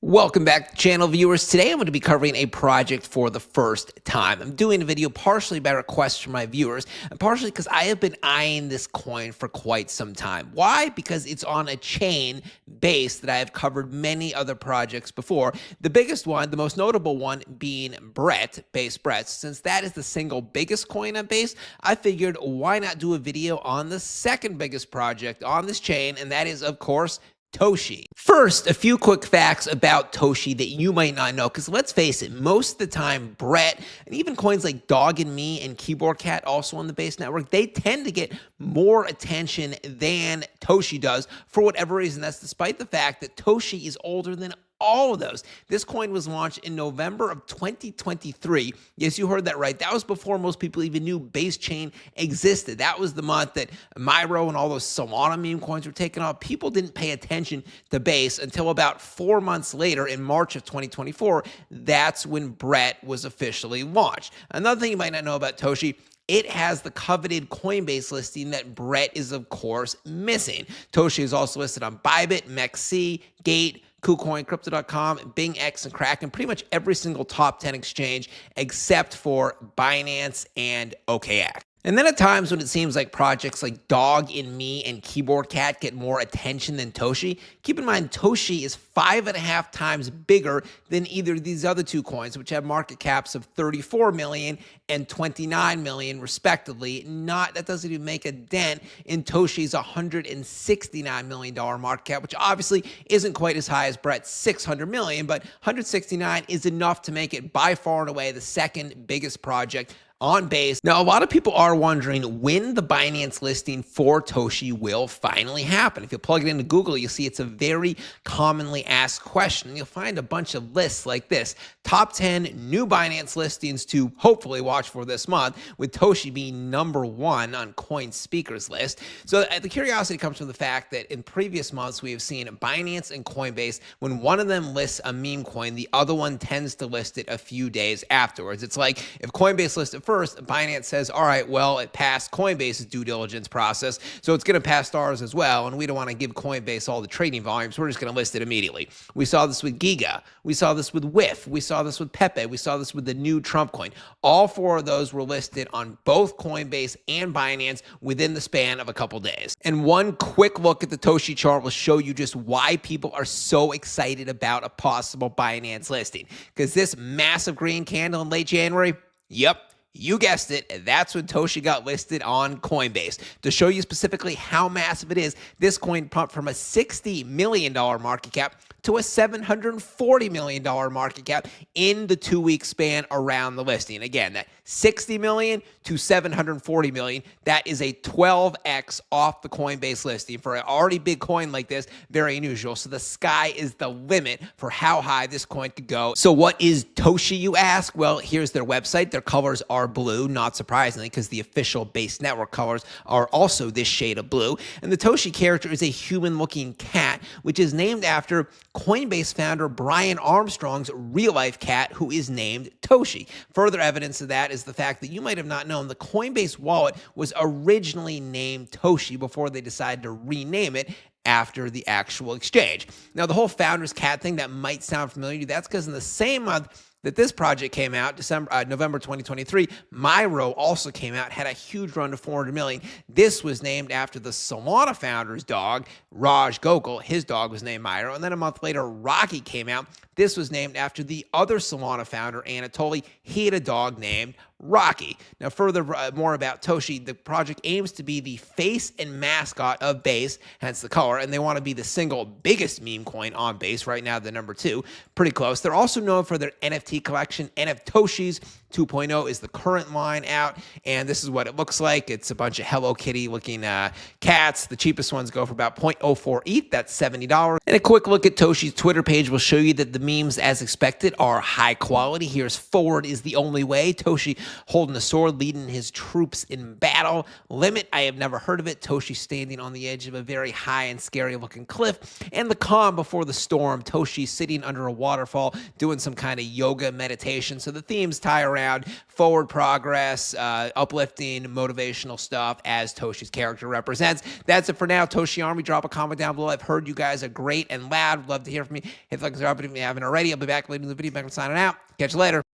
Welcome back to the channel, viewers. Today I'm going to be covering a project for the first time. I'm doing a video partially by request from my viewers and partially because I have been eyeing this coin for quite some time. Why? Because it's on a chain base that I have covered many other projects before. The biggest one, the most notable one being Base Brett. Since that is the single biggest coin on Base, I figured why not do a video on the second biggest project on this chain, and that is, of course, Toshi. First, a few quick facts about Toshi that you might not know, because let's face it, most of the time, Brett, and even coins like Dog and Me and Keyboard Cat, also on the Base network, they tend to get more attention than Toshi does for whatever reason. That's despite the fact that Toshi is older than all of those. This coin was launched in November of 2023. Yes, you heard that right. That was before most people even knew Base Chain existed. That was the month that Myro and all those Solana meme coins were taken off. People didn't pay attention to Base until about 4 months later in March of 2024. That's when Brett was officially launched. Another thing you might not know about Toshi, it has the coveted Coinbase listing that Brett is, of course, missing. Toshi is also listed on Bybit, MEXC, Gate, KuCoin, Crypto.com, BingX, and Kraken, pretty much every single top 10 exchange except for Binance and OKX. And then at times when it seems like projects like Dog and Me and Keyboard Cat get more attention than Toshi, keep in mind Toshi is 5.5 times bigger than either of these other two coins, which have market caps of 34 million and 29 million respectively. That doesn't even make a dent in Toshi's $169 million market cap, which obviously isn't quite as high as Brett's 600 million, but 169 is enough to make it by far and away the second biggest project on Base. Now, a lot of people are wondering when the Binance listing for Toshi will finally happen. If you plug it into Google, you'll see it's a very commonly asked question. You'll find a bunch of lists like this. Top 10 new Binance listings to hopefully watch for this month, with Toshi being number 1 on CoinSpeaker's list. So the curiosity comes from the fact that in previous months, we have seen Binance and Coinbase, when one of them lists a meme coin, the other one tends to list it a few days afterwards. It's like if Coinbase lists it first, Binance says, all right, well, it passed Coinbase's due diligence process, so it's going to pass ours as well, and we don't want to give Coinbase all the trading volumes. We're just going to list it immediately. We saw this with Giga. We saw this with WIF. We saw this with Pepe. We saw this with the new Trump coin. All 4 of those were listed on both Coinbase and Binance within the span of a couple days. And one quick look at the Toshi chart will show you just why people are so excited about a possible Binance listing. Because this massive green candle in late January, yep, you guessed it, that's when Toshi got listed on Coinbase. To show you specifically how massive it is, this coin pumped from a $60 million market cap to a $740 million market cap in the 2-week span around the listing. Again, that $60 million to $740 million, that is a 12x off the Coinbase listing. For an already big coin like this, very unusual. So the sky is the limit for how high this coin could go. So what is Toshi, you ask? Well, here's their website. Their colors are blue, not surprisingly, because the official Base network colors are also this shade of blue. And the Toshi character is a human-looking cat, which is named after Coinbase founder Brian Armstrong's real-life cat, who is named Toshi. Further evidence of that is the fact that you might have not known the Coinbase wallet was originally named Toshi before they decided to rename it after the actual exchange. Now, the whole founder's cat thing, that might sound familiar to you. That's because in the same month that this project came out, November 2023, Myro also came out, had a huge run to 400 million. This was named after the Solana founder's dog, Raj Gokul. His dog was named Myro. And then a month later, Rocky came out. This was named after the other Solana founder, Anatoly. He had a dog named Rocky. Now, further more about Toshi, the project aims to be the face and mascot of Base, hence the color, and they want to be the single biggest meme coin on Base. Right now, the number 2, pretty close. They're also known for their NFT collection. NFToshis 2.0 is the current line out, and this is what it looks like. It's a bunch of Hello Kitty looking cats. The cheapest ones go for about 0.04 ETH, that's $70. And a quick look at Toshi's Twitter page will show you that the memes, as expected, are high quality. Here's "Forward is the only way." Toshi holding a sword, leading his troops in battle. Limit, I have never heard of it. Toshi standing on the edge of a very high and scary looking cliff. And the calm before the storm. Toshi sitting under a waterfall doing some kind of yoga meditation. So the themes tie around around forward progress, uplifting, motivational stuff as Toshi's character represents. That's it for now. Toshi Army, drop a comment down below. I've heard you guys are great and loud. Love to hear from you. Hit the like and subscribe button if you haven't already. I'll be back later in the video. Back signing out. Catch you later.